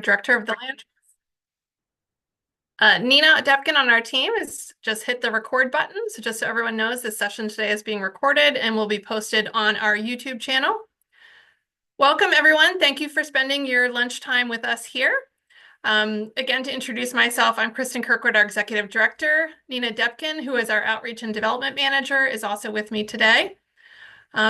Executive Director of the Land. Nina Depkin on our team has just hit the record button. So just so everyone knows, this session today is being recorded and will be posted on our YouTube channel. Welcome, everyone. Thank you for spending your lunchtime with us here. Again, to introduce myself, I'm Kristin Kirkwood, our Executive Director. Nina Depkin, who is our Outreach and Development Manager, is also with me today. This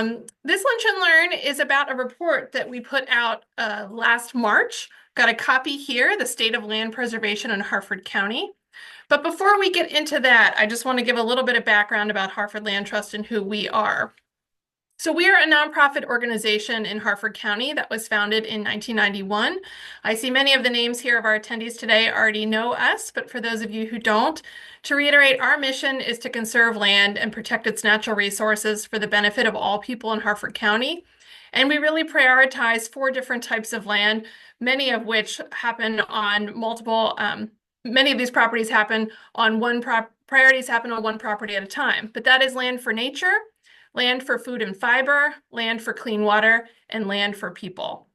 Lunch and Learn is about a report that we put out last March. Got a copy here, The State of Land Preservation in Harford County. But before we get into that, I just want to give a little bit of background about Harford Land Trust and who we are. So we are a nonprofit organization in Harford County that was founded in 1991. I see many of the names here of our attendees today already know us, but for those of you who don't, to reiterate, our mission is to conserve land and protect its natural resources for the benefit of all people in Harford County. And we really prioritize 4 different types of land, many of which happen on multiple, many of these properties happen on priorities happen on one property at a time. But that is land for nature, land for food and fiber, land for clean water, and land for people.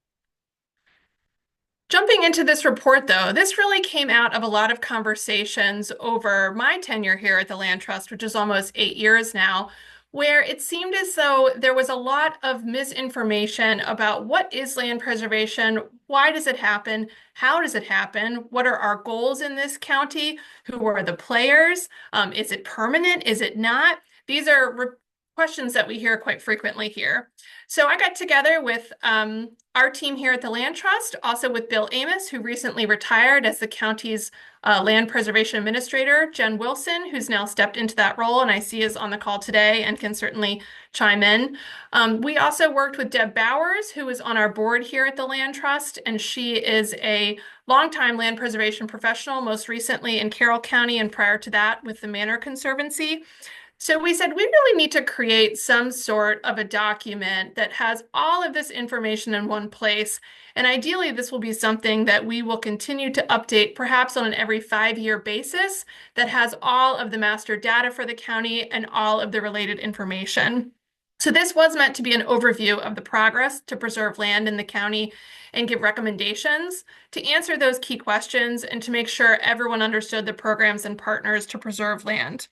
Jumping into this report, though, this really came out of a lot of conversations over my tenure here at the Land Trust, which is almost 8 years now, where it seemed as though there was a lot of misinformation about what is land preservation, why does it happen, how does it happen, what are our goals in this county, who are the players, is it permanent, is it not? These are questions that we hear quite frequently here. So I got together with our team here at the Land Trust, also with Bill Amoss, who recently retired as the county's land preservation administrator, Jen Wilson, who's now stepped into that role and I see is on the call today and can certainly chime in. We also worked with Deb Bowers, who is on our board here at the Land Trust, and she is a longtime land preservation professional, most recently in Carroll County and prior to that with the Manor Conservancy. So we said we really need to create some sort of a document that has all of this information in one place. And ideally, this will be something that we will continue to update, perhaps on an every 5-year basis, that has all of the master data for the county and all of the related information. So this was meant to be an overview of the progress to preserve land in the county and give recommendations to answer those key questions and to make sure everyone understood the programs and partners to preserve land.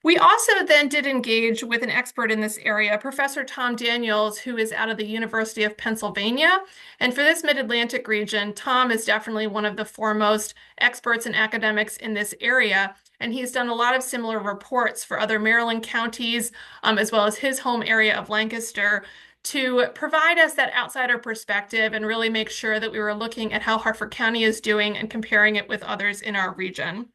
We also then did engage with an expert in this area, Professor Tom Daniels, who is out of the University of Pennsylvania. And for this Mid-Atlantic region, Tom is definitely one of the foremost experts and academics in this area. And he's done a lot of similar reports for other Maryland counties, as well as his home area of Lancaster, to provide us that outsider perspective and really make sure that we were looking at how Harford County is doing and comparing it with others in our region.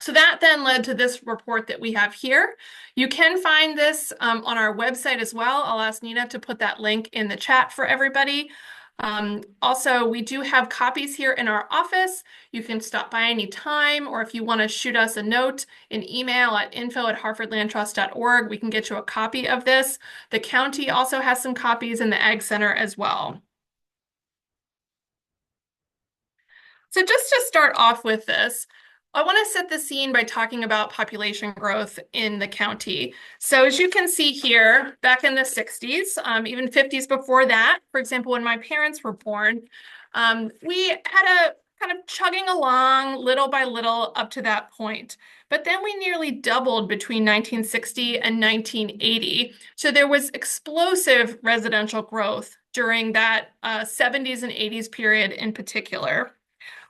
So that then led to this report that we have here. You can find this on our website as well. I'll ask Nina to put that link in the chat for everybody. Also, we do have copies here in our office. You can stop by any time, or if you want to shoot us a note, an email at info@harfordlandtrust.org, we can get you a copy of this. The county also has some copies in the Ag Center as well. So just to start off with this, I want to set the scene by talking about population growth in the county. So as you can see here, back in the 60s, even 50s before that, for example, when my parents were born, we had a kind of chugging along little by little up to that point. But then we nearly doubled between 1960 and 1980. So there was explosive residential growth during that 70s and 80s period in particular.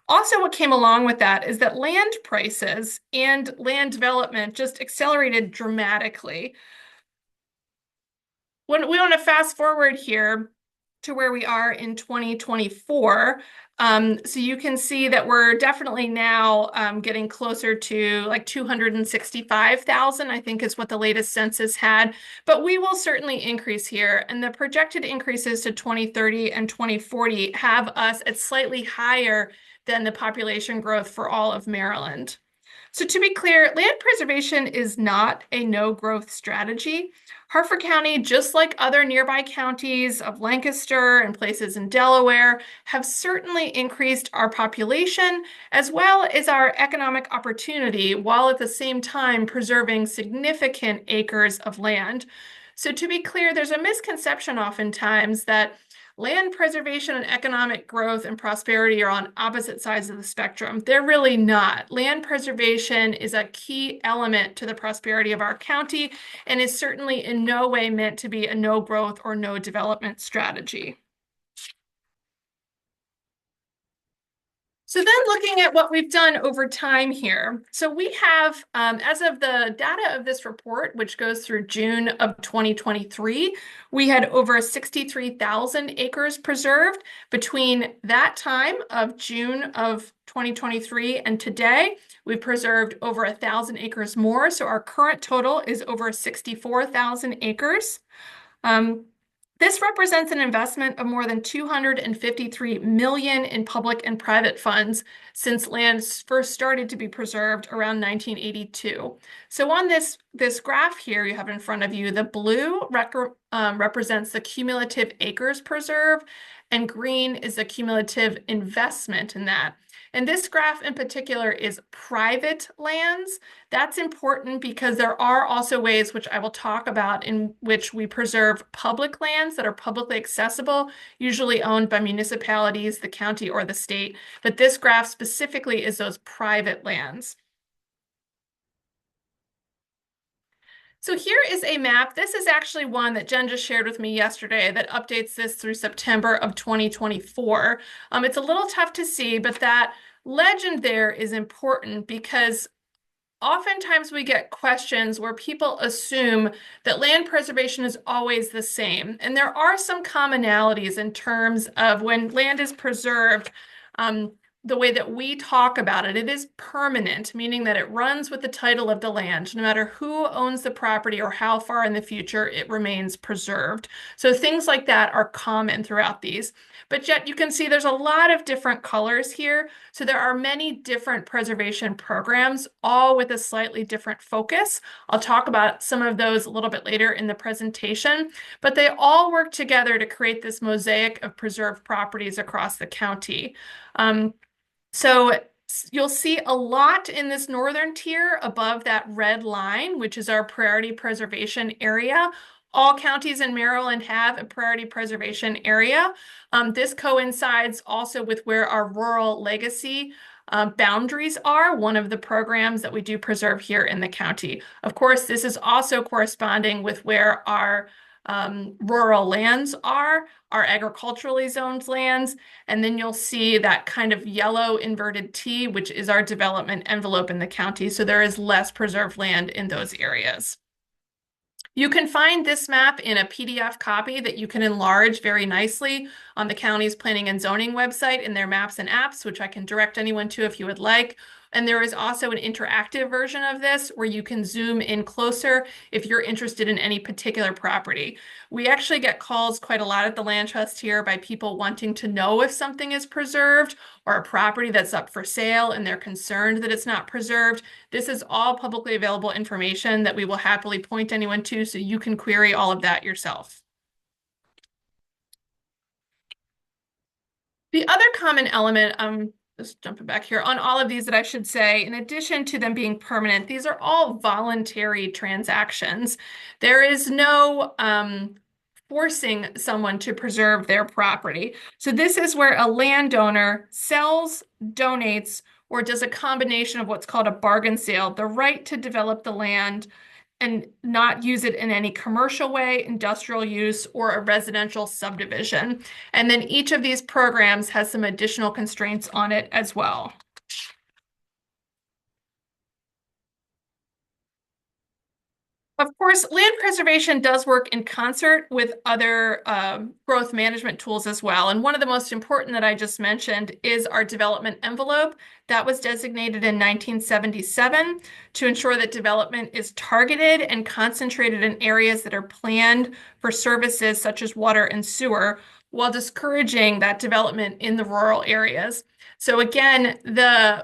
Also, what came along with that is that land prices and land development just accelerated dramatically. When we want to fast forward here to where we are in 2024, so you can see that we're definitely now getting closer to like 265,000, I think is what the latest census had. But we will certainly increase here. And the projected increases to 2030 and 2040 have us at slightly higher than the population growth for all of Maryland. So to be clear, land preservation is not a no-growth strategy. Harford County, just like other nearby counties of Lancaster and places in Delaware, have certainly increased our population as well as our economic opportunity, while at the same time preserving significant acres of land. So to be clear, there's a misconception oftentimes that land preservation and economic growth and prosperity are on opposite sides of the spectrum. They're really not. Land preservation is a key element to the prosperity of our county and is certainly in no way meant to be a no growth or no development strategy. So then looking at what we've done over time here. So we have, as of the data of this report, which goes through June of 2023, we had over 63,000 acres preserved. Between that time of June of 2023 and today, we've preserved over 1,000 acres more. So our current total is over 64,000 acres. This represents an investment of more than 253 million in public and private funds since land first started to be preserved around 1982. So on this graph here you have in front of you, the blue represents the cumulative acres preserved, and green is the cumulative investment in that. And this graph in particular is private lands. That's important because there are also ways, which I will talk about, in which we preserve public lands that are publicly accessible, usually owned by municipalities, the county, or the state. But this graph specifically is those private lands. So here is a map. This is actually one that Jen just shared with me yesterday that updates this through September of 2024. It's a little tough to see, but that legend there is important because oftentimes we get questions where people assume that land preservation is always the same. And there are some commonalities in terms of when land is preserved, the way that we talk about it, it is permanent, meaning that it runs with the title of the land. No matter who owns the property or how far in the future, it remains preserved. So things like that are common throughout these. But yet you can see there's a lot of different colors here. So there are many different preservation programs, all with a slightly different focus. I'll talk about some of those a little bit later in the presentation, but they all work together to create this mosaic of preserved properties across the county. So you'll see a lot in this northern tier above that red line, which is our priority preservation area. All counties in Maryland have a priority preservation area. This coincides also with where our rural legacy boundaries are, one of the programs that we do preserve here in the county. Of course, this is also corresponding with where our rural lands are, our agriculturally zoned lands, and then you'll see that kind of yellow inverted T, which is our development envelope in the county. So there is less preserved land in those areas. You can find this map in a PDF copy that you can enlarge very nicely on the county's planning and zoning website in their maps and apps, which I can direct anyone to if you would like. And there is also an interactive version of this where you can zoom in closer if you're interested in any particular property. We actually get calls quite a lot at the Land Trust here by people wanting to know if something is preserved or a property that's up for sale and they're concerned that it's not preserved. This is all publicly available information that we will happily point anyone to, so you can query all of that yourself. The other common element, just jumping back here, on all of these that I should say, in addition to them being permanent, these are all voluntary transactions. There is no forcing someone to preserve their property. So this is where a landowner sells, donates, or does a combination of what's called a bargain sale, the right to develop the land and not use it in any commercial way, industrial use, or a residential subdivision. And then each of these programs has some additional constraints on it as well. Of course, land preservation does work in concert with other growth management tools as well. And one of the most important that I just mentioned is our development envelope. That was designated in 1977 to ensure that development is targeted and concentrated in areas that are planned for services such as water and sewer, while discouraging that development in the rural areas. So again,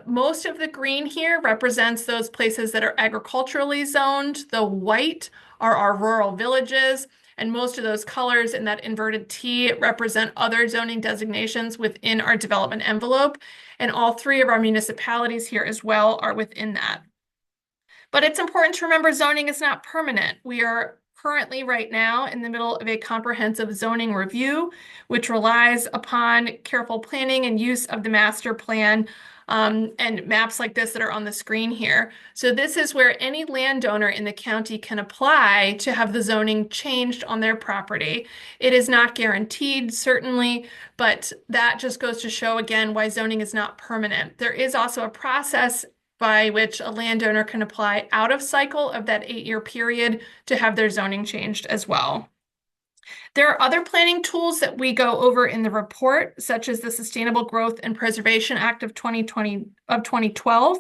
most of the green here represents those places that are agriculturally zoned. The white are our rural villages, and most of those colors in that inverted T represent other zoning designations within our development envelope. And all three of our municipalities here as well are within that. But it's important to remember zoning is not permanent. We are currently right now in the middle of a comprehensive zoning review, which relies upon careful planning and use of the master plan and maps like this that are on the screen here. So this is where any landowner in the county can apply to have the zoning changed on their property. It is not guaranteed, certainly, but that just goes to show again why zoning is not permanent. There is also a process by which a landowner can apply out of cycle of that 8-year period to have their zoning changed as well. There are other planning tools that we go over in the report, such as the Sustainable Growth and Preservation Act of 2012,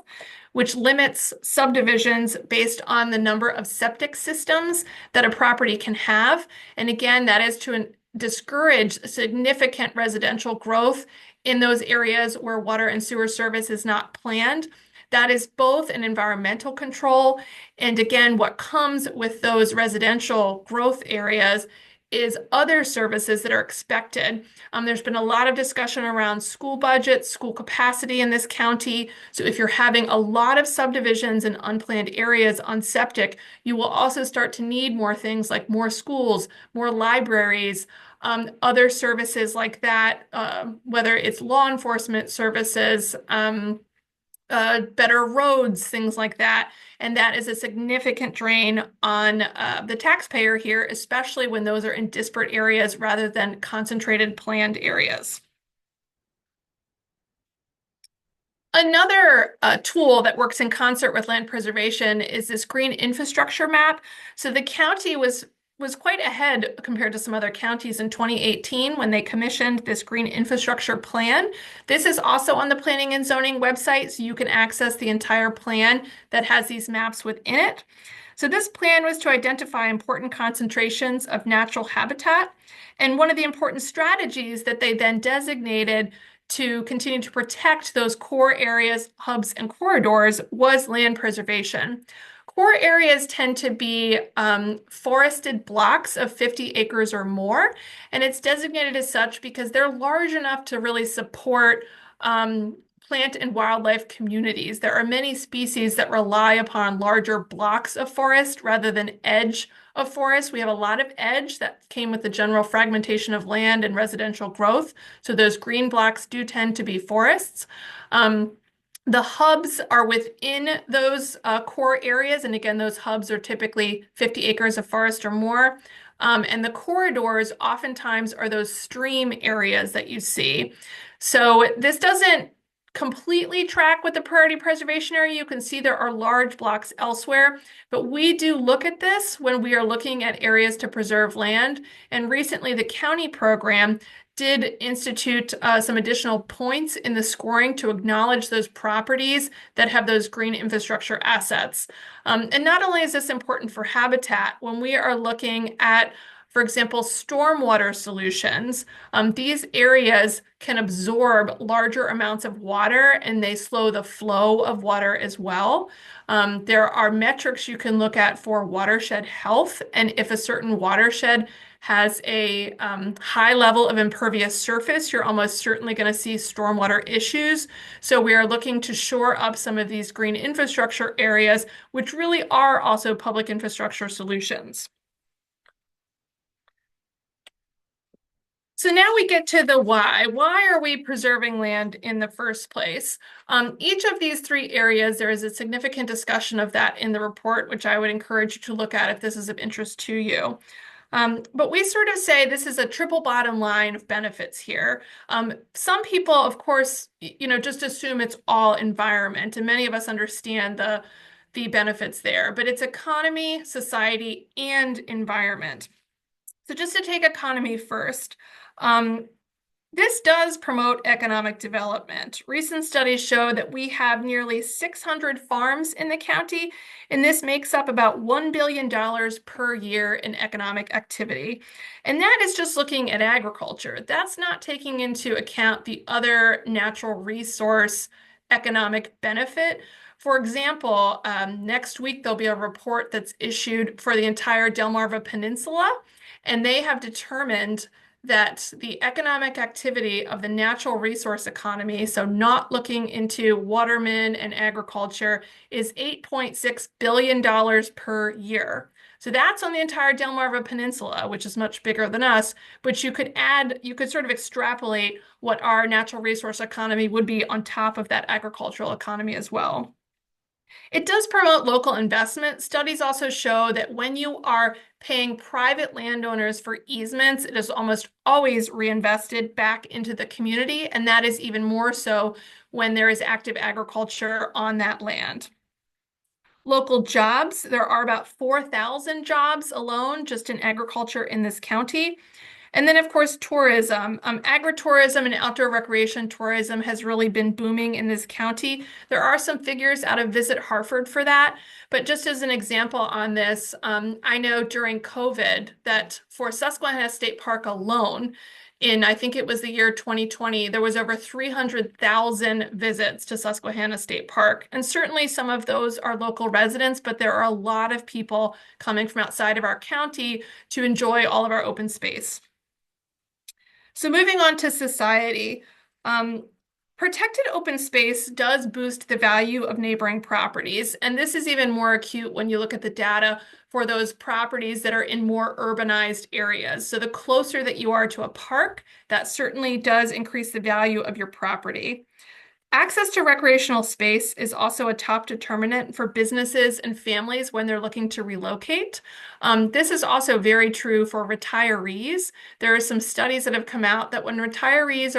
which limits subdivisions based on the number of septic systems that a property can have. And again, that is to discourage significant residential growth in those areas where water and sewer service is not planned. That is both an environmental control, and again, what comes with those residential growth areas is other services that are expected. There's been a lot of discussion around school budgets, school capacity in this county. So if you're having a lot of subdivisions and unplanned areas on septic, you will also start to need more things like more schools, more libraries, other services like that, whether it's law enforcement services, better roads, things like that. And that is a significant drain on the taxpayer here, especially when those are in disparate areas rather than concentrated planned areas. Another tool that works in concert with land preservation is this green infrastructure map. So the county was quite ahead compared to some other counties in 2018 when they commissioned this green infrastructure plan. This is also on the planning and zoning website, so you can access the entire plan that has these maps within it. So this plan was to identify important concentrations of natural habitat. And one of the important strategies that they then designated to continue to protect those core areas, hubs, and corridors was land preservation. Core areas tend to be forested blocks of 50 acres or more, and it's designated as such because they're large enough to really support plant and wildlife communities. There are many species that rely upon larger blocks of forest rather than edge of forest. We have a lot of edge that came with the general fragmentation of land and residential growth, so those green blocks do tend to be forests. The hubs are within those core areas. And again, those hubs are typically 50 acres of forest or more. And the corridors oftentimes are those stream areas that you see. So this doesn't completely track with the priority preservation area. You can see there are large blocks elsewhere, but we do look at this when we are looking at areas to preserve land. And recently the county program did institute some additional points in the scoring to acknowledge those properties that have those green infrastructure assets. And not only is this important for habitat, when we are looking at, for example, stormwater solutions, these areas can absorb larger amounts of water and they slow the flow of water as well. There are metrics you can look at for watershed health, and if a certain watershed has a high level of impervious surface, you're almost certainly going to see stormwater issues. So we are looking to shore up some of these green infrastructure areas, which really are also public infrastructure solutions. So now we get to the why. Why are we preserving land in the first place? Each of these three areas, there is a significant discussion of that in the report, which I would encourage you to look at if this is of interest to you. But we sort of say this is a triple bottom line of benefits here. Some people, of course, just assume it's all environment, and many of us understand the benefits there, but it's economy, society, and environment. So just to take economy first, this does promote economic development. Recent studies show that we have nearly 600 farms in the county, and this makes up about $1 billion per year in economic activity. And that is just looking at agriculture. That's not taking into account the other natural resource economic benefit. For example, next week there'll be a report that's issued for the entire Delmarva Peninsula, and they have determined that the economic activity of the natural resource economy, so not looking into watermen and agriculture, is $8.6 billion per year. So that's on the entire Delmarva Peninsula, which is much bigger than us. But you could sort of extrapolate what our natural resource economy would be on top of that agricultural economy as well. It does promote local investment. Studies also show that when you are paying private landowners for easements, it is almost always reinvested back into the community, and that is even more so when there is active agriculture on that land. Local jobs, there are about 4,000 jobs alone just in agriculture in this county. And then, of course, tourism. Agritourism and outdoor recreation tourism has really been booming in this county. There are some figures out of Visit Harford for that. But just as an example on this, I know during COVID that for Susquehanna State Park alone, I think it was the year 2020, there was over 300,000 visits to Susquehanna State Park. And certainly some of those are local residents, but there are a lot of people coming from outside of our county to enjoy all of our open space. So moving on to society, protected open space does boost the value of neighboring properties. And this is even more acute when you look at the data for those properties that are in more urbanized areas. So the closer that you are to a park, that certainly does increase the value of your property. Access to recreational space is also a top determinant for businesses and families when they're looking to relocate. This is also very true for retirees. There are some studies that have come out that when retirees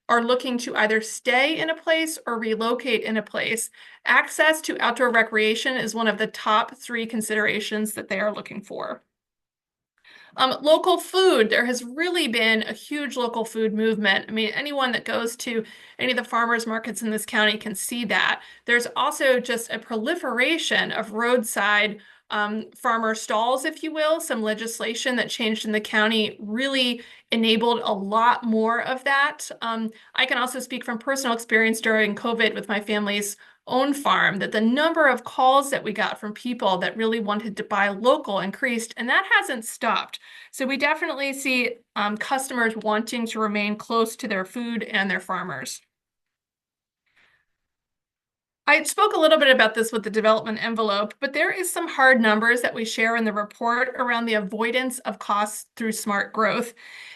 are looking to either stay in a place or relocate in a place, access to outdoor recreation is one of the top 3 considerations that they are looking for. Local food, there has really been a huge local food movement. I mean, anyone that goes to any of the farmers markets in this county can see that. There's also just a proliferation of roadside farmer stalls, if you will. Some legislation that changed in the county really enabled a lot more of that. I can also speak from personal experience during COVID with my family's own farm, that the number of calls that we got from people that really wanted to buy local increased, and that hasn't stopped. So we definitely see customers wanting to remain close to their food and their farmers. I spoke a little bit about this with the development envelope, but there is some hard numbers that we share in the report around the avoidance of costs through smart growth.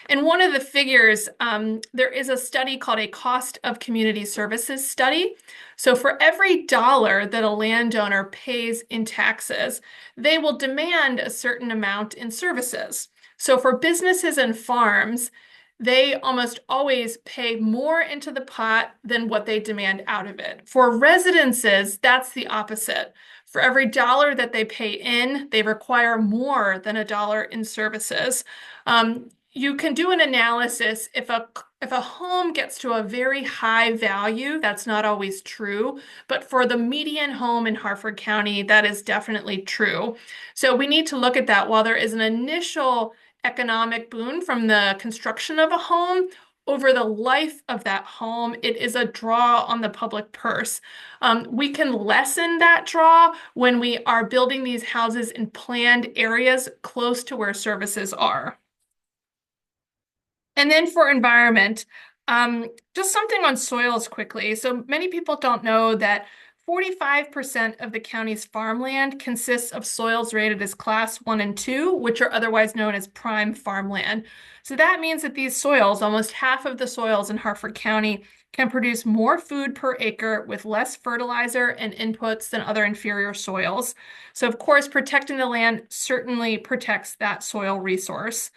And one of the figures, there is a study called a cost of community services study. So for every dollar that a landowner pays in taxes, they will demand a certain amount in services. So for businesses and farms, they almost always pay more into the pot than what they demand out of it. For residences, that's the opposite. For every dollar that they pay in, they require more than a dollar in services. You can do an analysis if a home gets to a very high value, that's not always true, but for the median home in Harford County, that is definitely true. So we need to look at that. While there is an initial economic boon from the construction of a home, over the life of that home, it is a draw on the public purse. We can lessen that draw when we are building these houses in planned areas close to where services are. And then for environment, just something on soils quickly. So many people don't know that 45% of the county's farmland consists of soils rated as class 1 and 2, which are otherwise known as prime farmland. So that means that these soils, almost half of the soils in Harford County, can produce more food per acre with less fertilizer and inputs than other inferior soils. So of course, protecting the land certainly protects that soil resource.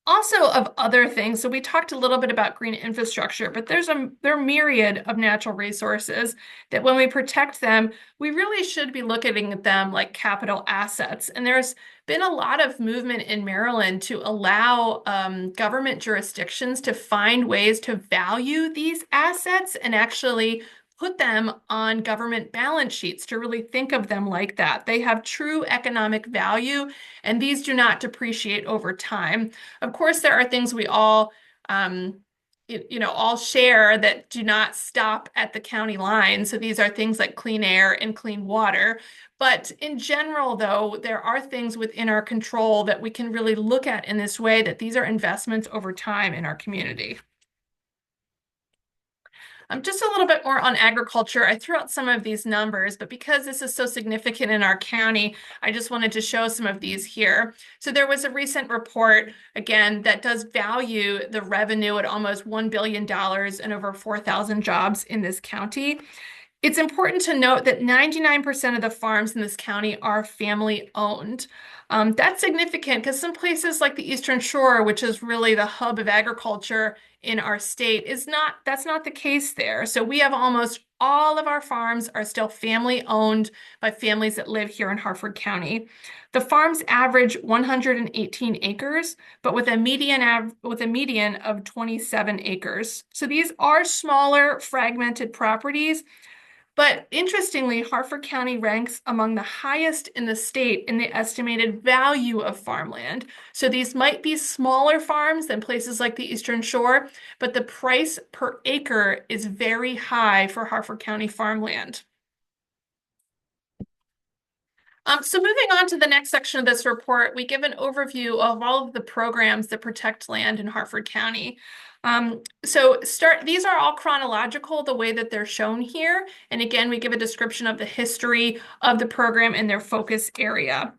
Also of other things, so we talked a little bit about green infrastructure, but there are myriad of natural resources that when we protect them, we really should be looking at them like capital assets. And there's been a lot of movement in Maryland to allow government jurisdictions to find ways to value these assets and actually put them on government balance sheets to really think of them like that. They have true economic value, and these do not depreciate over time. Of course, there are things we all, all share that do not stop at the county line. So these are things like clean air and clean water. But in general, though, there are things within our control that we can really look at in this way, that these are investments over time in our community. Just a little bit more on agriculture. I threw out some of these numbers, but because this is so significant in our county, I just wanted to show some of these here. So there was a recent report, again, that does value the revenue at almost $1 billion and over 4,000 jobs in this county. It's important to note that 99% of the farms in this county are family owned. That's significant because some places like the Eastern Shore, which is really the hub of agriculture in our state, that's not the case there. So we have almost all of our farms are still family owned by families that live here in Harford County. The farms average 118 acres, but with a median of 27 acres. So these are smaller, fragmented properties. But interestingly, Harford County ranks among the highest in the state in the estimated value of farmland. So these might be smaller farms than places like the Eastern Shore, but the price per acre is very high for Harford County farmland. So moving on to the next section of this report, we give an overview of all of the programs that protect land in Harford County. These are all chronological, the way that they're shown here. And again, we give a description of the history of the program and their focus area.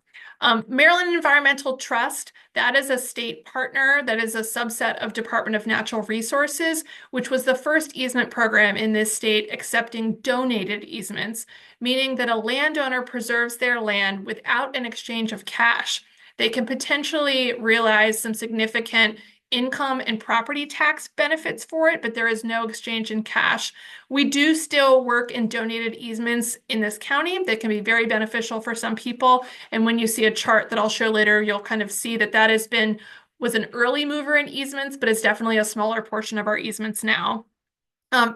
Maryland Environmental Trust, that is a state partner, that is a subset of Department of Natural Resources, which was the first easement program in this state accepting donated easements, meaning that a landowner preserves their land without an exchange of cash. They can potentially realize some significant income and property tax benefits for it, but there is no exchange in cash. We do still work in donated easements in this county that can be very beneficial for some people. And when you see a chart that I'll show later, you'll kind of see that was an early mover in easements, but it's definitely a smaller portion of our easements now.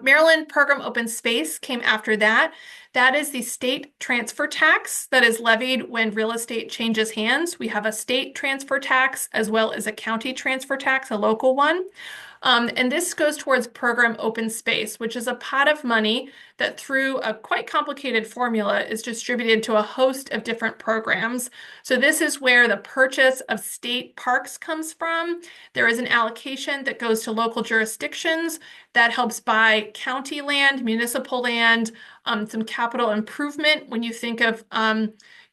Maryland Program Open Space came after that. That is the state transfer tax that is levied when real estate changes hands. We have a state transfer tax as well as a county transfer tax, a local one. And this goes towards Program Open Space, which is a pot of money that through a quite complicated formula is distributed to a host of different programs. So this is where the purchase of state parks comes from. There is an allocation that goes to local jurisdictions that helps buy county land, municipal land, some capital improvement when you think of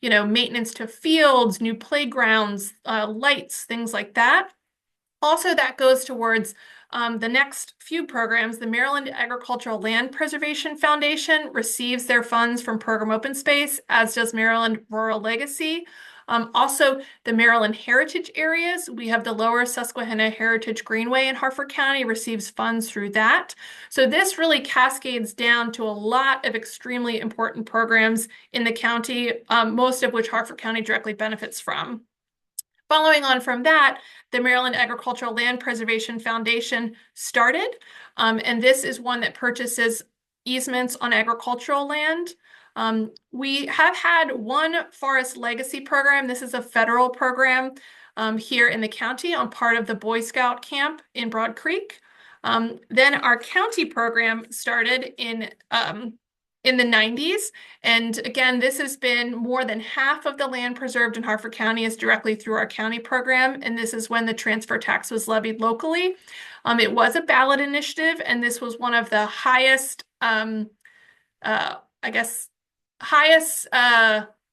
maintenance to fields, new playgrounds, lights, things like that. Also, that goes towards the next few programs. The Maryland Agricultural Land Preservation Foundation receives their funds from Program Open Space, as does Maryland Rural Legacy. Also, the Maryland Heritage Areas, we have the Lower Susquehanna Heritage Greenway in Harford County receives funds through that. So this really cascades down to a lot of extremely important programs in the county, most of which Harford County directly benefits from. Following on from that, the Maryland Agricultural Land Preservation Foundation started, and this is one that purchases easements on agricultural land. We have had one Forest Legacy program. This is a federal program here in the county on part of the Boy Scout camp in Broad Creek. Then our county program started in the 90s. And again, this has been more than half of the land preserved in Harford County is directly through our county program. And this is when the transfer tax was levied locally. It was a ballot initiative, and this was one of the highest,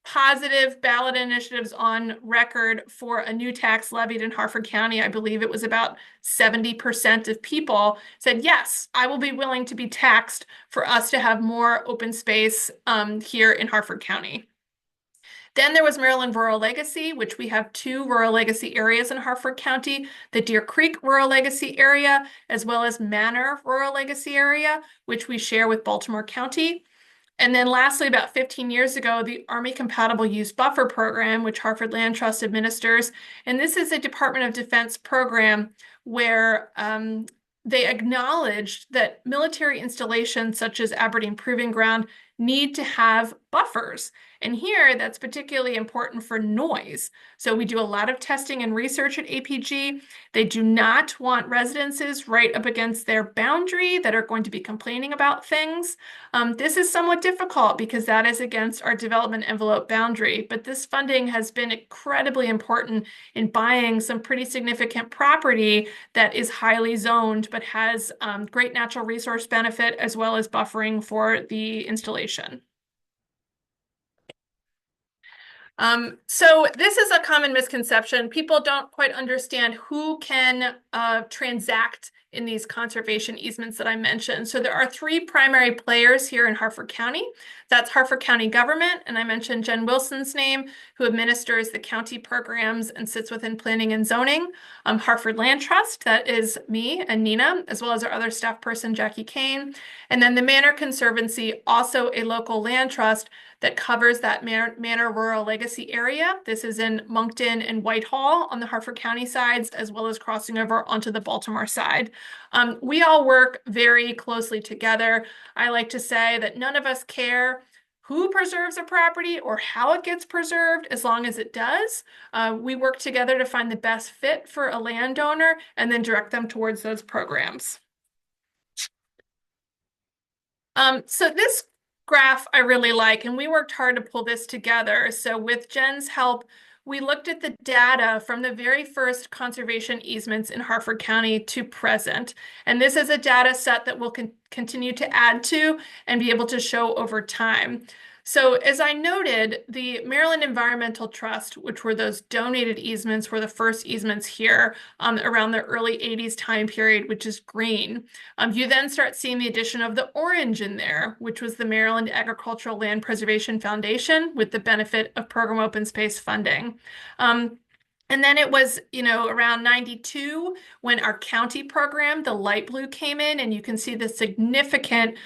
positive ballot initiatives on record for a new tax levied in Harford County. I believe it was about 70% of people said, yes, I will be willing to be taxed for us to have more open space here in Harford County. Then there was Maryland Rural Legacy, which we have two rural legacy areas in Harford County, the Deer Creek Rural Legacy area, as well as Manor Rural Legacy area, which we share with Baltimore County. And then lastly, about 15 years ago, the Army Compatible Use Buffer Program, which Harford Land Trust administers. And this is a Department of Defense program where they acknowledged that military installations such as Aberdeen Proving Ground need to have buffers. And here, that's particularly important for noise. So we do a lot of testing and research at APG. They do not want residences right up against their boundary that are going to be complaining about things. This is somewhat difficult because that is against our development envelope boundary, but this funding has been incredibly important in buying some pretty significant property that is highly zoned but has great natural resource benefit as well as buffering for the installation. So this is a common misconception. People don't quite understand who can transact in these conservation easements that I mentioned. So there are three primary players here in Harford County. That's Harford County Government, and I mentioned Jen Wilson's name, who administers the county programs and sits within planning and zoning. Harford Land Trust, that is me and Nina, as well as our other staff person, Jackie Kane. And then the Manor Conservancy, also a local land trust that covers that Manor Rural Legacy area. This is in Moncton and Whitehall on the Harford County sides, as well as crossing over onto the Baltimore side. We all work very closely together. I like to say that none of us care who preserves a property or how it gets preserved, as long as it does. We work together to find the best fit for a landowner and then direct them towards those programs. So this graph I really like, and we worked hard to pull this together. So with Jen's help, we looked at the data from the very first conservation easements in Harford County to present. And this is a data set that we'll continue to add to and be able to show over time. So as I noted, the Maryland Environmental Trust, which were those donated easements, were the first easements here around the early 80s time period, which is green. You then start seeing the addition of the orange in there, which was the Maryland Agricultural Land Preservation Foundation with the benefit of program open space funding. And then it was, around 92 when our county program, the light blue, came in, and you can see the significant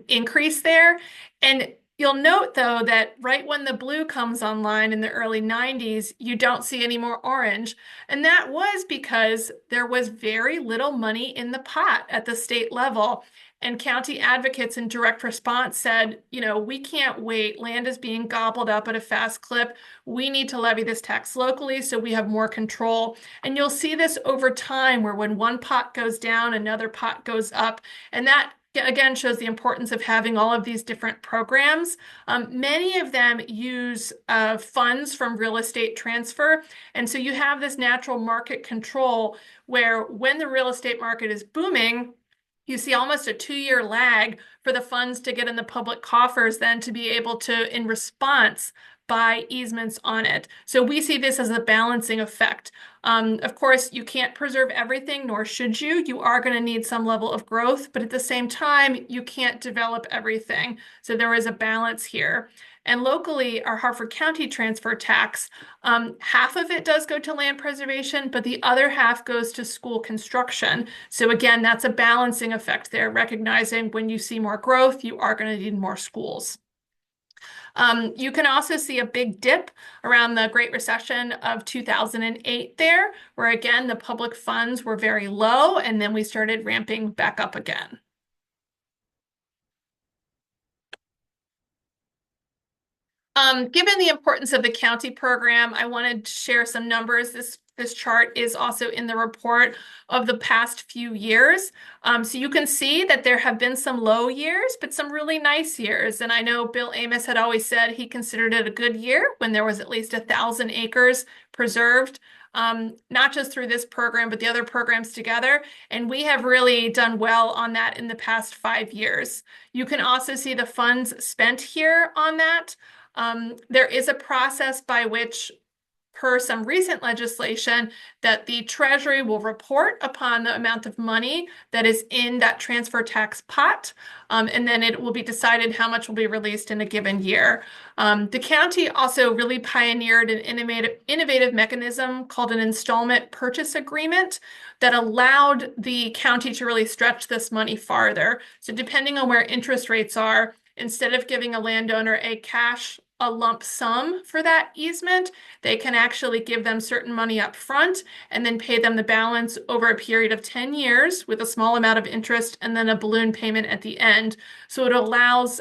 increase there. And you'll note, though, that right when the blue comes online in the early 90s, you don't see any more orange. And that was because there was very little money in the pot at the state level. And county advocates in direct response said, we can't wait. Land is being gobbled up at a fast clip. We need to levy this tax locally so we have more control. And you'll see this over time, where when one pot goes down, another pot goes up. And that again shows the importance of having all of these different programs. Many of them use funds from real estate transfer. And so you have this natural market control where when the real estate market is booming, you see almost a 2-year lag for the funds to get in the public coffers, then to be able to, in response, buy easements on it. So we see this as a balancing effect. Of course, you can't preserve everything, nor should you. You are going to need some level of growth, but at the same time, you can't develop everything. So there is a balance here. And locally, our Harford County transfer tax, half of it does go to land preservation, but the other half goes to school construction. So again, that's a balancing effect there, recognizing when you see more growth, you are going to need more schools. You can also see a big dip around the Great Recession of 2008 there, where again, the public funds were very low, and then we started ramping back up again. Given the importance of the county program, I wanted to share some numbers. This chart is also in the report of the past few years. So you can see that there have been some low years, but some really nice years. And I know Bill Amos had always said he considered it a good year when there was at least 1,000 acres preserved, not just through this program, but the other programs together. And we have really done well on that in the past 5 years. You can also see the funds spent here on that. There is a process by which, per some recent legislation, that the Treasury will report upon the amount of money that is in that transfer tax pot, and then it will be decided how much will be released in a given year. The county also really pioneered an innovative mechanism called an installment purchase agreement that allowed the county to really stretch this money farther. So depending on where interest rates are, instead of giving a landowner a lump sum for that easement, they can actually give them certain money up front and then pay them the balance over a period of 10 years with a small amount of interest and then a balloon payment at the end. So it allows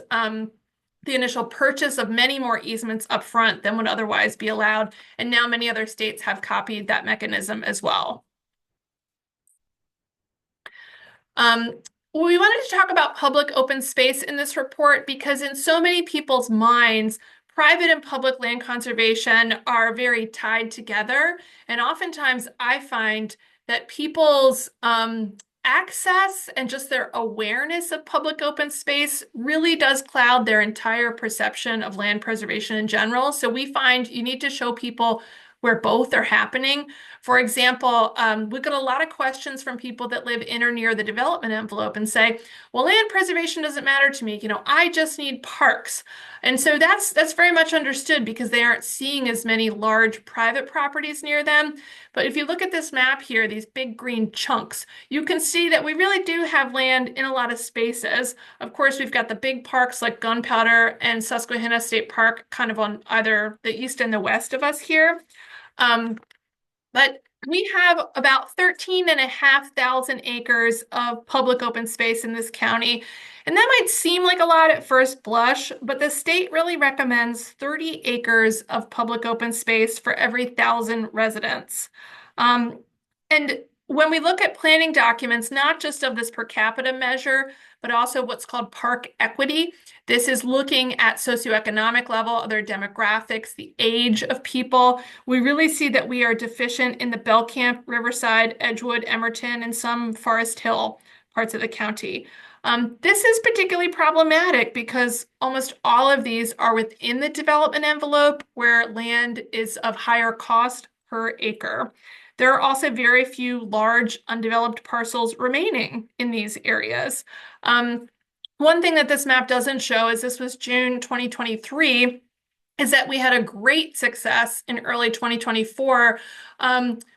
the initial purchase of many more easements up front than would otherwise be allowed. And now many other states have copied that mechanism as well. Um, we wanted to talk about public open space in this report because in so many people's minds, private and public land conservation are very tied together. And oftentimes I find that people's access and just their awareness of public open space really does cloud their entire perception of land preservation in general. So we find you need to show people where both are happening. For example, we get a lot of questions from people that live in or near the development envelope and say, well, land preservation doesn't matter to me. I just need parks. And so that's very much understood because they aren't seeing as many large private properties near them. But if you look at this map here, these big green chunks, you can see that we really do have land in a lot of spaces. Of course, we've got the big parks like Gunpowder and Susquehanna State Park kind of on either the east and the west of us here. But we have about 13,500 acres of public open space in this county. And that might seem like a lot at first blush, but the state really recommends 30 acres of public open space for every 1,000 residents. Um, and when we look at planning documents, not just of this per capita measure, but also what's called park equity, this is looking at socioeconomic level, other demographics, the age of people. We really see that we are deficient in the Belcamp, Riverside, Edgewood, Emerton, and some Forest Hill parts of the county. This is particularly problematic because almost all of these are within the development envelope where land is of higher cost per acre. There are also very few large undeveloped parcels remaining in these areas. One thing that this map doesn't show is this was June 2023, is that we had a great success in early 2024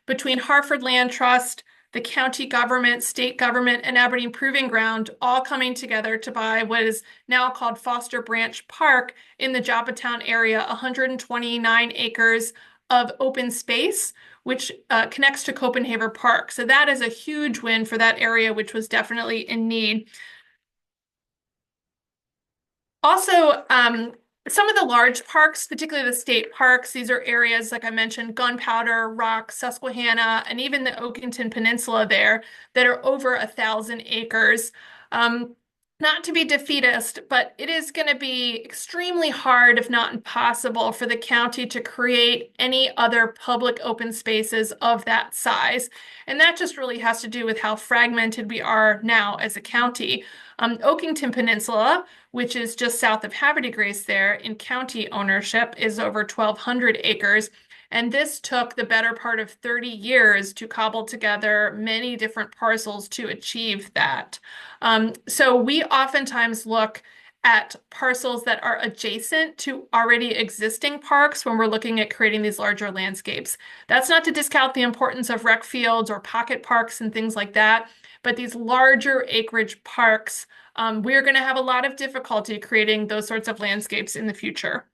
between Harford Land Trust, the county government, state government, and Aberdeen Proving Ground all coming together to buy what is now called Foster Branch Park in the Joppatown area, 129 acres of open space, which connects to Copenhagen Park. So that is a huge win for that area, which was definitely in need. Also, some of the large parks, particularly the state parks, these are areas, like I mentioned, Gunpowder, Rock, Susquehanna, and even the Oakington Peninsula there that are over 1,000 acres. Not to be defeatist, but it is going to be extremely hard, if not impossible, for the county to create any other public open spaces of that size. And that just really has to do with how fragmented we are now as a county. Oakington Peninsula, which is just south of Havre de Grace there in county ownership, is over 1,200 acres. And this took the better part of 30 years to cobble together many different parcels to achieve that. So we oftentimes look at parcels that are adjacent to already existing parks when we're looking at creating these larger landscapes. That's not to discount the importance of rec fields or pocket parks and things like that, but these larger acreage parks, we're going to have a lot of difficulty creating those sorts of landscapes in the future.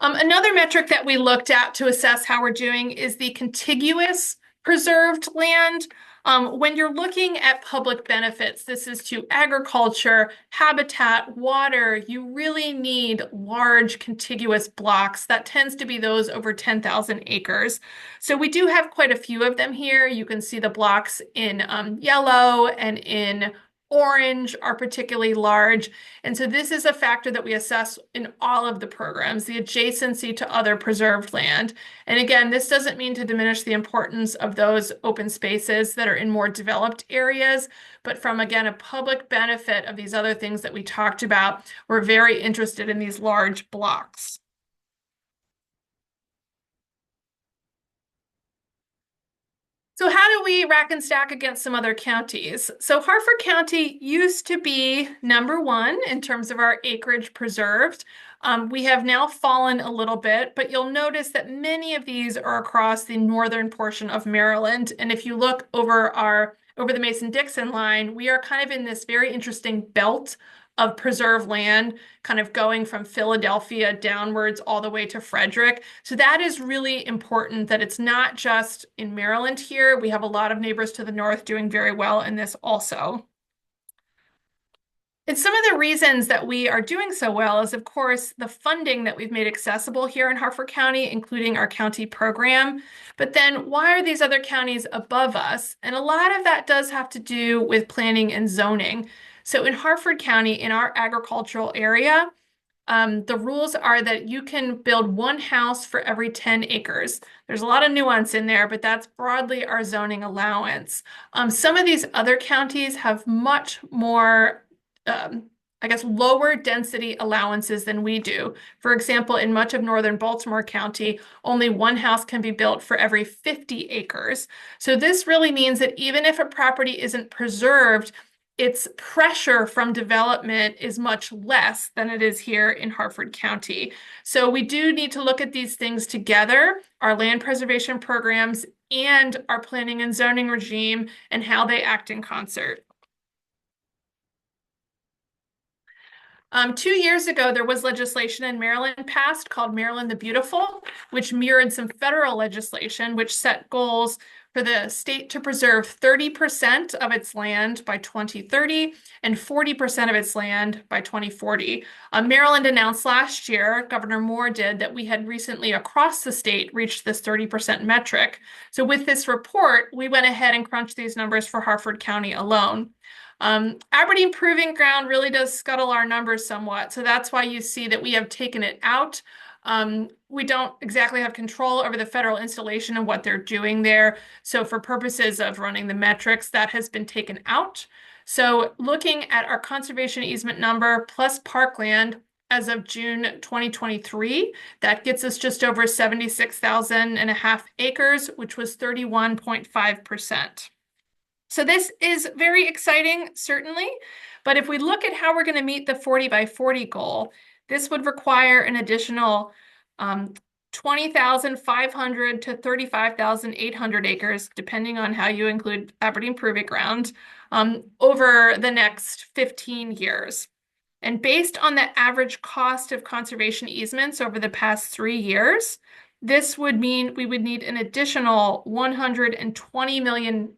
Another metric that we looked at to assess how we're doing is the contiguous preserved land. When you're looking at public benefits, this is to agriculture, habitat, water, you really need large contiguous blocks. That tends to be those over 10,000 acres. So we do have quite a few of them here. You can see the blocks in yellow and in orange are particularly large. And so this is a factor that we assess in all of the programs, the adjacency to other preserved land. And again, this doesn't mean to diminish the importance of those open spaces that are in more developed areas, but from, again, a public benefit of these other things that we talked about, we're very interested in these large blocks. So how do we rack and stack against some other counties? So Harford County used to be #1 in terms of our acreage preserved. We have now fallen a little bit, but you'll notice that many of these are across the northern portion of Maryland. And if you look over the Mason-Dixon line, we are kind of in this very interesting belt of preserved land, kind of going from Philadelphia downwards all the way to Frederick. So that is really important that it's not just in Maryland here. We have a lot of neighbors to the north doing very well in this also. And some of the reasons that we are doing so well is, of course, the funding that we've made accessible here in Harford County, including our county program. But then why are these other counties above us? And a lot of that does have to do with planning and zoning. So in Harford County, in our agricultural area, the rules are that you can build one house for every 10 acres. There's a lot of nuance in there, but that's broadly our zoning allowance. Some of these other counties have much more, I guess, lower density allowances than we do. For example, in much of northern Baltimore County, only one house can be built for every 50 acres. So this really means that even if a property isn't preserved, its pressure from development is much less than it is here in Harford County. So we do need to look at these things together, our land preservation programs and our planning and zoning regime and how they act in concert. 2 years ago, there was legislation in Maryland passed called Maryland the Beautiful, which mirrored some federal legislation, which set goals for the state to preserve 30% of its land by 2030 and 40% of its land by 2040. Maryland announced last year, Governor Moore did, that we had recently across the state reached this 30% metric. So with this report, we went ahead and crunched these numbers for Harford County alone. Aberdeen Proving Ground really does scuttle our numbers somewhat, so that's why you see that we have taken it out. We don't exactly have control over the federal installation and what they're doing there. So for purposes of running the metrics, that has been taken out. So looking at our conservation easement number plus parkland as of June 2023, that gets us just over 76,000 and a half acres, which was 31.5%. So this is very exciting, certainly, but if we look at how we're going to meet the 40 by 40 goal, this would require an additional 20,500 to 35,800 acres, depending on how you include Aberdeen Proving Ground, over the next 15 years. And based on the average cost of conservation easements over the past 3 years, this would mean we would need an additional $120 million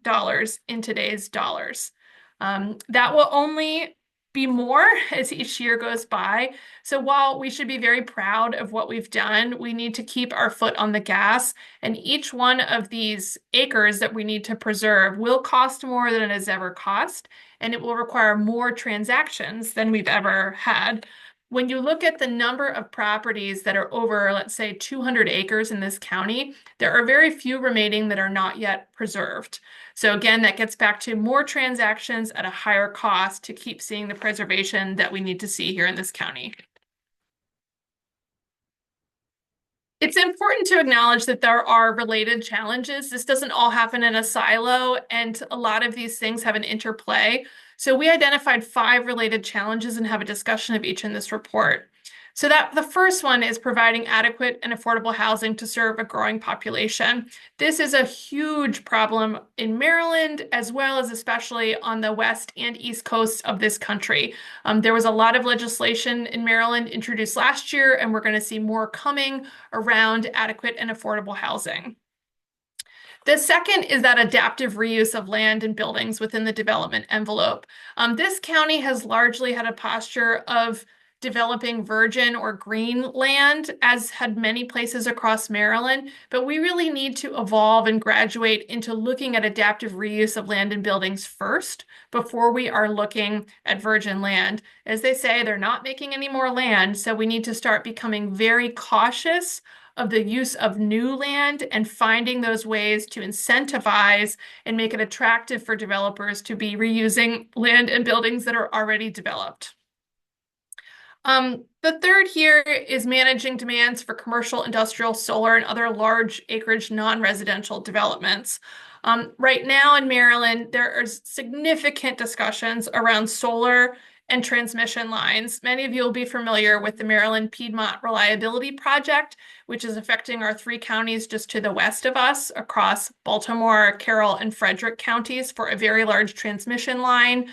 in today's dollars. That will only be more as each year goes by. So while we should be very proud of what we've done, we need to keep our foot on the gas. And each one of these acres that we need to preserve will cost more than it has ever cost, and it will require more transactions than we've ever had. When you look at the number of properties that are over, let's say, 200 acres in this county, there are very few remaining that are not yet preserved. So again, that gets back to more transactions at a higher cost to keep seeing the preservation that we need to see here in this county. It's important to acknowledge that there are related challenges. This doesn't all happen in a silo, and a lot of these things have an interplay. So we identified 5 related challenges and have a discussion of each in this report. So that the first one is providing adequate and affordable housing to serve a growing population. This is a huge problem in Maryland, as well as especially on the west and east coasts of this country. There was a lot of legislation in Maryland introduced last year, and we're going to see more coming around adequate and affordable housing. The second is that adaptive reuse of land and buildings within the development envelope. This county has largely had a posture of developing virgin or green land, as had many places across Maryland, but we really need to evolve and graduate into looking at adaptive reuse of land and buildings first before we are looking at virgin land. As they say, they're not making any more land, so we need to start becoming very cautious of the use of new land and finding those ways to incentivize and make it attractive for developers to be reusing land and buildings that are already developed. The third here is managing demands for commercial, industrial, solar, and other large acreage non-residential developments. Right now in Maryland, there are significant discussions around solar and transmission lines. Many of you will be familiar with the Maryland Piedmont Reliability Project, which is affecting our 3 counties just to the west of us across Baltimore, Carroll, and Frederick counties for a very large transmission line.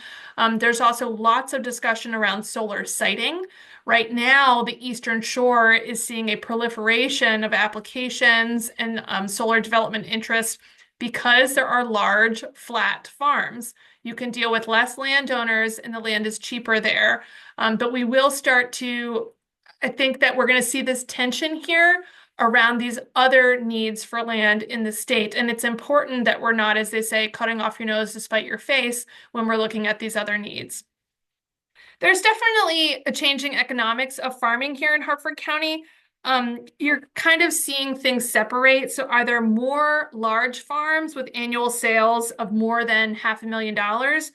There's also lots of discussion around solar siting. Right now, the Eastern Shore is seeing a proliferation of applications and solar development interest because there are large flat farms. You can deal with less landowners and the land is cheaper there. But we will start to, I think that we're going to see this tension here around these other needs for land in the state. And it's important that we're not, as they say, cutting off your nose to spite your face when we're looking at these other needs. There's definitely a changing economics of farming here in Harford County. You're kind of seeing things separate. So are there more large farms with annual sales of more than $500,000,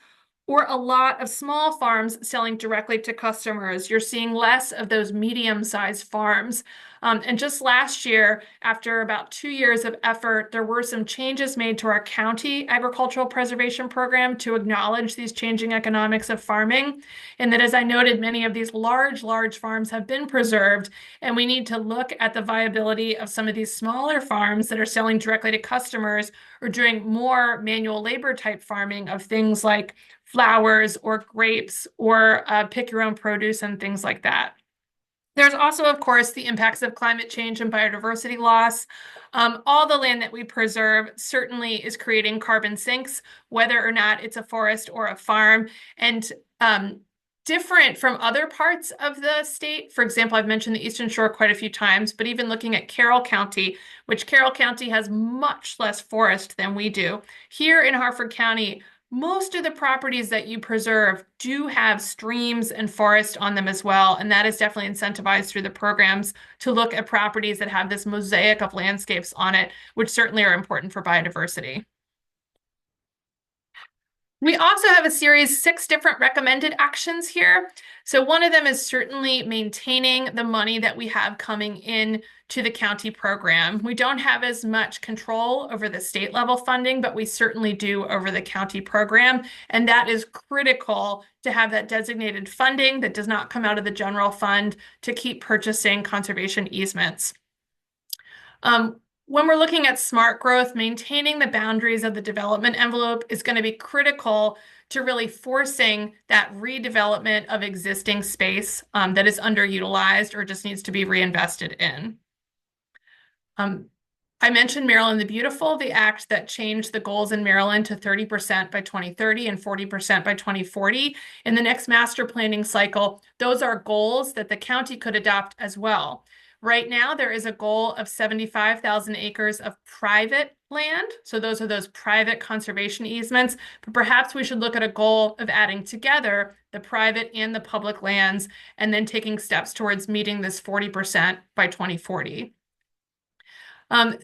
or a lot of small farms selling directly to customers? You're seeing less of those medium-sized farms. And just last year, after about 2 years of effort, there were some changes made to our county agricultural preservation program to acknowledge these changing economics of farming. And that, as I noted, many of these large farms have been preserved, and we need to look at the viability of some of these smaller farms that are selling directly to customers or doing more manual labor type farming of things like flowers or grapes or pick your own produce and things like that. There's also, of course, the impacts of climate change and biodiversity loss. All the land that we preserve certainly is creating carbon sinks, whether or not it's a forest or a farm. And different from other parts of the state. For example, I've mentioned the Eastern Shore quite a few times, but even looking at Carroll County, which Carroll County has much less forest than we do. Here in Harford County, most of the properties that you preserve do have streams and forest on them as well, and that is definitely incentivized through the programs to look at properties that have this mosaic of landscapes on it, which certainly are important for biodiversity. We also have a series, 6 different recommended actions here. So one of them is certainly maintaining the money that we have coming in to the county program. We don't have as much control over the state level funding, but we certainly do over the county program. And that is critical to have that designated funding that does not come out of the general fund to keep purchasing conservation easements. When we're looking at smart growth, maintaining the boundaries of the development envelope is going to be critical to really forcing that redevelopment of existing space that is underutilized or just needs to be reinvested in. I mentioned Maryland the Beautiful, the act that changed the goals in Maryland to 30% by 2030 and 40% by 2040. In the next master planning cycle, those are goals that the county could adopt as well. Right now, there is a goal of 75,000 acres of private land. So those are those private conservation easements. But perhaps we should look at a goal of adding together the private and the public lands and then taking steps towards meeting this 40% by 2040.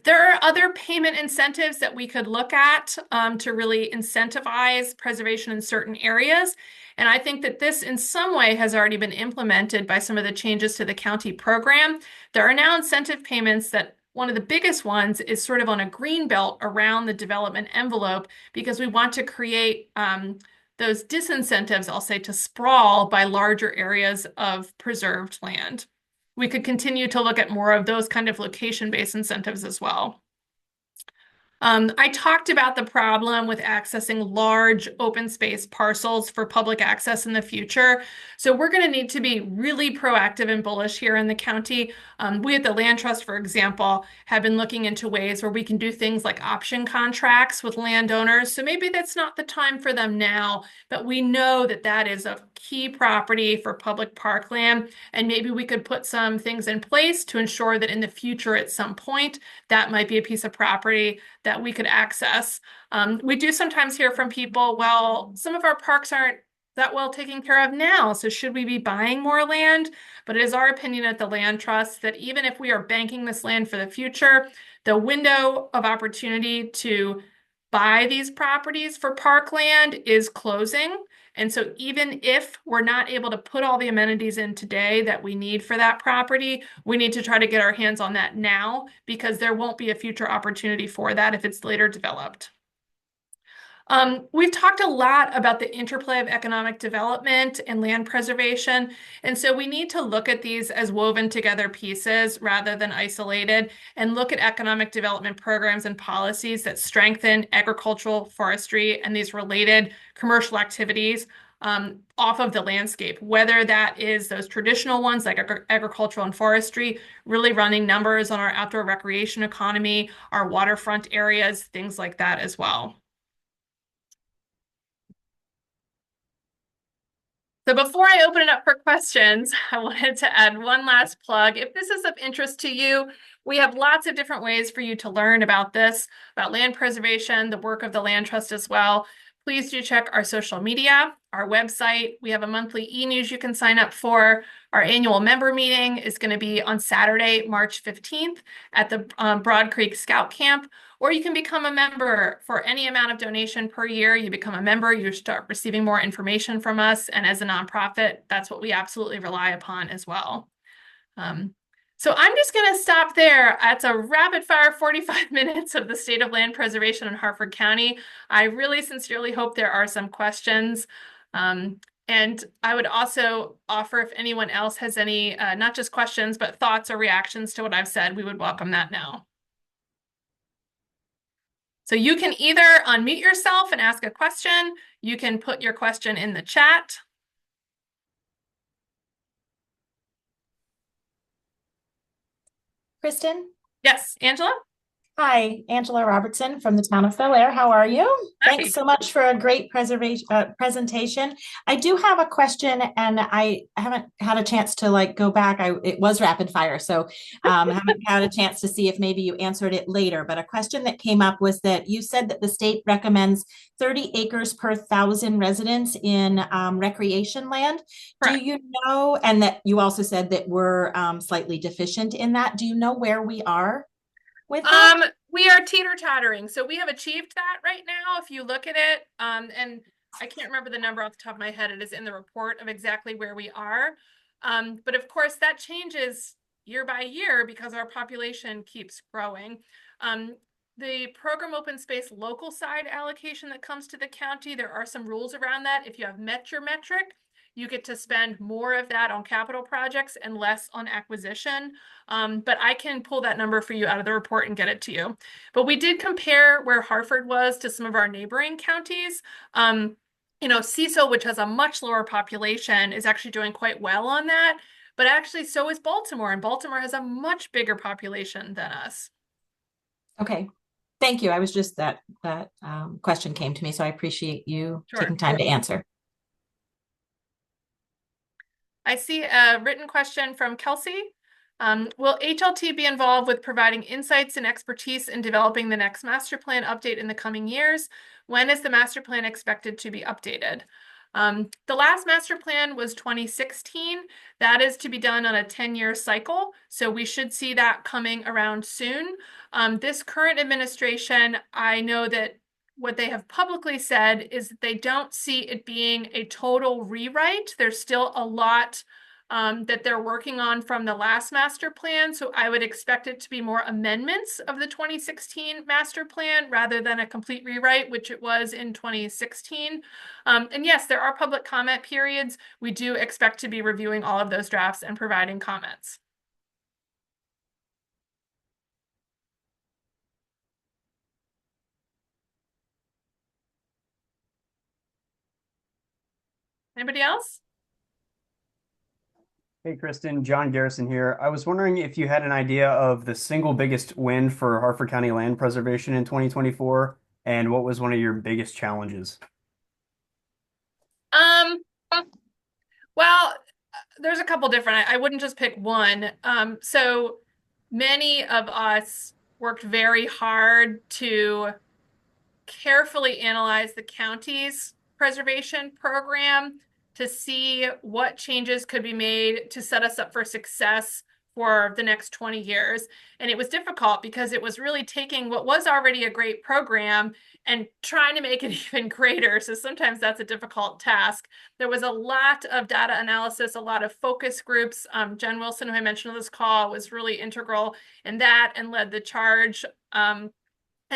There are other payment incentives that we could look at to really incentivize preservation in certain areas. And I think that this in some way has already been implemented by some of the changes to the county program. There are now incentive payments that one of the biggest ones is sort of on a green belt around the development envelope because we want to create those disincentives, I'll say, to sprawl by larger areas of preserved land. We could continue to look at more of those kind of location-based incentives as well. I talked about the problem with accessing large open space parcels for public access in the future. So we're going to need to be really proactive and bullish here in the county. We at the Land Trust, for example, have been looking into ways where we can do things like option contracts with landowners. So maybe that's not the time for them now, but we know that that is a key property for public parkland. And maybe we could put some things in place to ensure that in the future at some point, that might be a piece of property that we could access. We do sometimes hear from people, well, some of our parks aren't that well taken care of now, so should we be buying more land? But it is our opinion at the Land Trust that even if we are banking this land for the future, the window of opportunity to buy these properties for parkland is closing. And so even if we're not able to put all the amenities in today that we need for that property, we need to try to get our hands on that now because there won't be a future opportunity for that if it's later developed. We've talked a lot about the interplay of economic development and land preservation, and so we need to look at these as woven together pieces rather than isolated, and look at economic development programs and policies that strengthen agricultural, forestry, and these related commercial activities off of the landscape, whether that is those traditional ones like agricultural and forestry, really running numbers on our outdoor recreation economy, our waterfront areas, things like that as well. So before I open it up for questions, I wanted to add one last plug. If this is of interest to you, we have lots of different ways for you to learn about this, about land preservation, the work of the Land Trust as well. Please do check our social media, our website. We have a monthly e-news you can sign up for. Our annual member meeting is going to be on Saturday, March 15th at the Broad Creek Scout Camp. Or you can become a member for any amount of donation per year. You become a member, you start receiving more information from us. And as a nonprofit, that's what we absolutely rely upon as well. Um, so I'm just going to stop there. That's a rapid fire 45 minutes of the state of land preservation in Harford County. I really sincerely hope there are some questions. And I would also offer if anyone else has any, not just questions, but thoughts or reactions to what I've said, we would welcome that now. So you can either unmute yourself and ask a question. You can put your question in the chat. Kristin? Yes, Angela? Hi, Angela Robertson from the town of Bel Air. How are you? Thanks Hi. so much for a great presentation. I do have a question, and I haven't had a chance to go back. It was rapid fire, so haven't had a chance to see if maybe you answered it later. But a question that came up was that you said that the state recommends 30 acres per 1,000 residents in recreation land. Do Correct. you know, and that you also said that we're slightly deficient in that. Do you know where we are with that? We are teeter-tottering. So we have achieved that right now. If you look at it, and I can't remember the number off the top of my head. It is in the report of exactly where we are. But of course, that changes year by year because our population keeps growing. The program open space local side allocation that comes to the county, there are some rules around that. If you have met your metric, you get to spend more of that on capital projects and less on acquisition. But I can pull that number for you out of the report and get it to you. But we did compare where Harford was to some of our neighboring counties. Cecil, which has a much lower population, is actually doing quite well on that. But actually, so is Baltimore, and Baltimore has a much bigger population than us. Okay. Thank you. I was just that question came to me, so I appreciate you Sure. taking time to answer. I see a written question from Kelsey. Will HLT be involved with providing insights and expertise in developing the next master plan update in the coming years? When is the master plan expected to be updated? The last master plan was 2016. That is to be done on a 10-year cycle. So we should see that coming around soon. This current administration, I know that what they have publicly said is that they don't see it being a total rewrite. There's still a lot that they're working on from the last master plan. So I would expect it to be more amendments of the 2016 master plan rather than a complete rewrite, which it was in 2016. And yes, there are public comment periods. We do expect to be reviewing all of those drafts and providing comments. Anybody else? Hey, Kristin, John Garrison here. I was wondering if you had an idea of the single biggest win for Harford County land preservation in 2024, and what was one of your biggest challenges? Um, well, there's a couple different. I wouldn't just pick one. So many of us worked very hard to carefully analyze the county's preservation program to see what changes could be made to set us up for success for the next 20 years. And it was difficult because it was really taking what was already a great program and trying to make it even greater. So sometimes that's a difficult task. There was a lot of data analysis, a lot of focus groups. Jen Wilson, who I mentioned on this call, was really integral in that and led the charge. And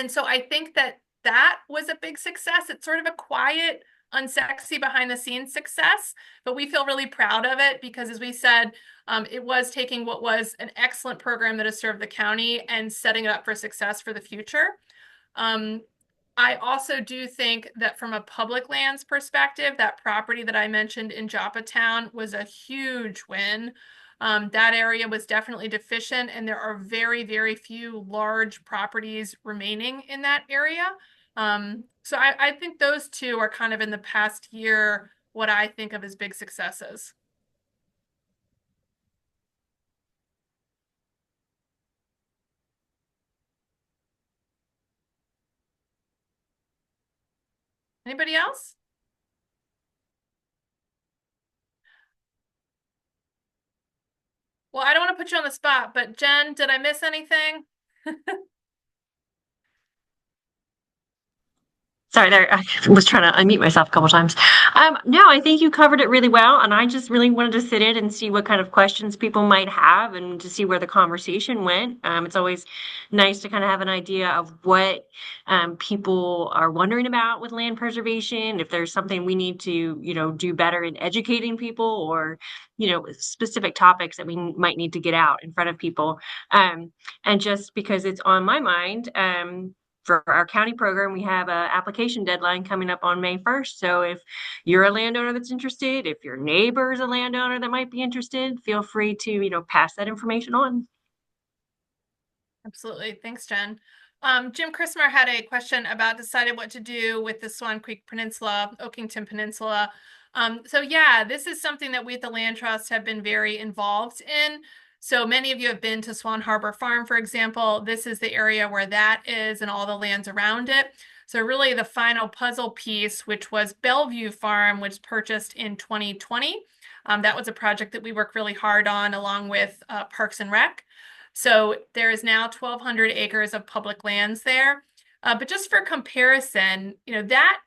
so I think that was a big success. It's sort of a quiet, unsexy behind the scenes success, but we feel really proud of it because, as we said, it was taking what was an excellent program that has served the county and setting it up for success for the future. I also do think that from a public lands perspective, that property that I mentioned in Joppatown was a huge win. That area was definitely deficient, and there are very, very few large properties remaining in that area. So I think those two are kind of in the past year what I think of as big successes. Anybody else? Well, I don't want to put you on the spot, but Jen, did I miss anything? Sorry, there I was trying to unmute myself a couple times. No, I think you covered it really well, and I just really wanted to sit in and see what kind of questions people might have, and to see where the conversation went. It's always nice to kind of have an idea of what people are wondering about with land preservation. If there's something we need to, do better in educating people, or specific topics that we might need to get out in front of people. And just because it's on my mind. For our county program, we have an application deadline coming up on May 1st. So if you're a landowner that's interested, if your neighbor is a landowner that might be interested, feel free to, pass that information on. Absolutely. Thanks, Jen. Jim Christmer had a question about deciding what to do with the Swan Creek Peninsula, Oakington Peninsula. So yeah, this is something that we at the Land Trust have been very involved in. So many of you have been to Swan Harbor Farm, for example. This is the area where that is and all the lands around it. So really the final puzzle piece, which was Bellevue Farm, which was purchased in 2020. That was a project that we worked really hard on along with Parks and Rec. So there is now 1,200 acres of public lands there. But just for comparison, that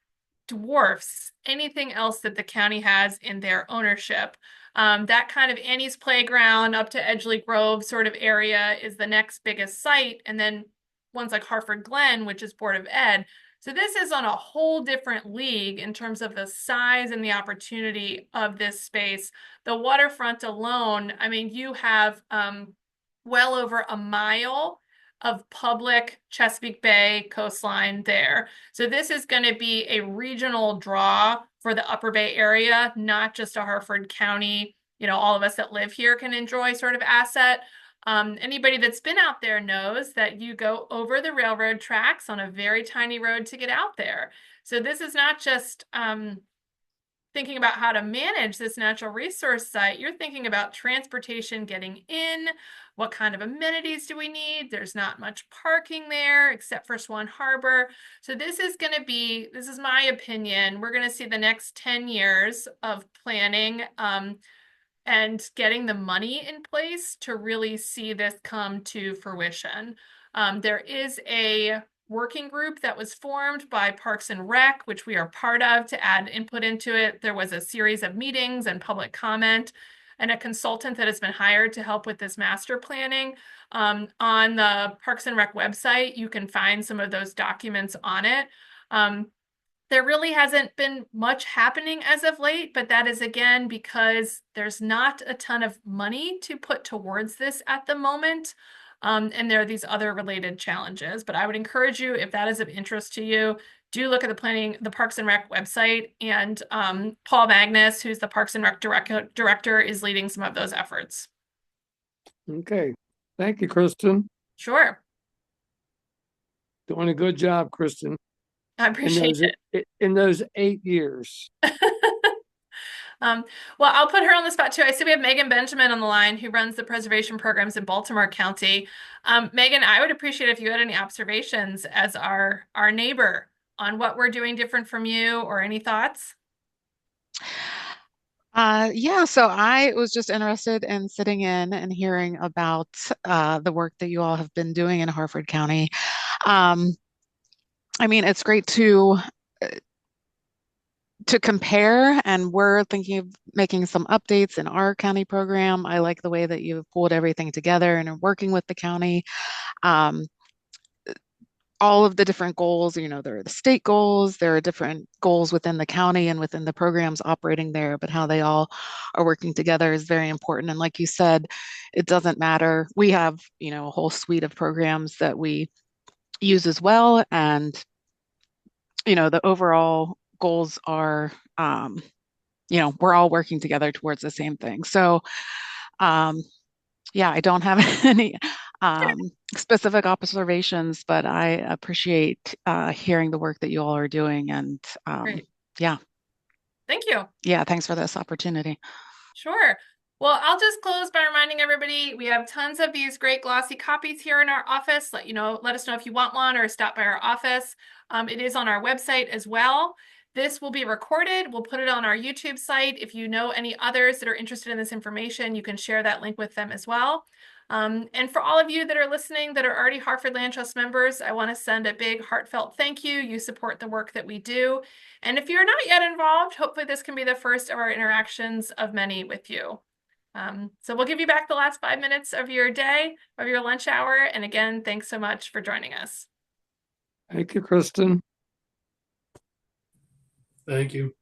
dwarfs anything else that the county has in their ownership. That kind of Annie's Playground up to Edgeley Grove sort of area is the next biggest site. And then ones like Harford Glen, which is Board of Ed. So this is on a whole different league in terms of the size and the opportunity of this space. The waterfront alone, I mean, you have well over a mile of public Chesapeake Bay coastline there. So this is going to be a regional draw for the Upper Bay area, not just a Harford County, all of us that live here can enjoy sort of asset. Anybody that's been out there knows that you go over the railroad tracks on a very tiny road to get out there. So this is not just thinking about how to manage this natural resource site. You're thinking about transportation getting in. What kind of amenities do we need? There's not much parking there except for Swan Harbor. So this is my opinion, we're going to see the next 10 years of planning and getting the money in place to really see this come to fruition. There is a working group that was formed by Parks and Rec, which we are part of, to add input into it. There was a series of meetings and public comment, and a consultant that has been hired to help with this master planning. On the Parks and Rec website, you can find some of those documents on it. There really hasn't been much happening as of late, but that is again because there's not a ton of money to put towards this at the moment. And there are these other related challenges. But I would encourage you, if that is of interest to you, do look at the Parks and Rec website. And Paul Magnus, who's the Parks and Rec director, is leading some of those efforts. Okay. Thank you, Kristin. Sure. Doing a good job, Kristin. I appreciate it. In those 8 years. Well, I'll put her on the spot too. I see we have Megan Benjamin on the line, who runs the preservation programs in Baltimore County. Megan, I would appreciate if you had any observations as our neighbor on what we're doing different from you, or any thoughts. Yeah, so I was just interested in sitting in and hearing about the work that you all have been doing in Harford County. I mean, it's great to compare, and we're thinking of making some updates in our county program. I like the way that you've pulled everything together and are working with the county. All of the different goals, there are the state goals, there are different goals within the county and within the programs operating there, but how they all are working together is very important. And like you said, it doesn't matter. We have, a whole suite of programs that we use as well. And, the overall goals are, we're all working together towards the same thing. So, yeah, I don't have any specific observations, but I appreciate hearing the work that you all are doing. And Great. yeah. Thank you. Yeah, thanks for this opportunity. Sure. Well, I'll just close by reminding everybody we have tons of these great glossy copies here in our office. Let us know if you want one or stop by our office. It is on our website as well. This will be recorded. We'll put it on our YouTube site. If you know any others that are interested in this information, you can share that link with them as well. And for all of you that are listening that are already Harford Land Trust members, I want to send a big heartfelt thank you. You support the work that we do. And if you're not yet involved, hopefully this can be the first of our interactions of many with you. So we'll give you back the last 5 minutes of your day, of your lunch hour. And again, thanks so much for joining us. Thank you, Kristin. Thank you.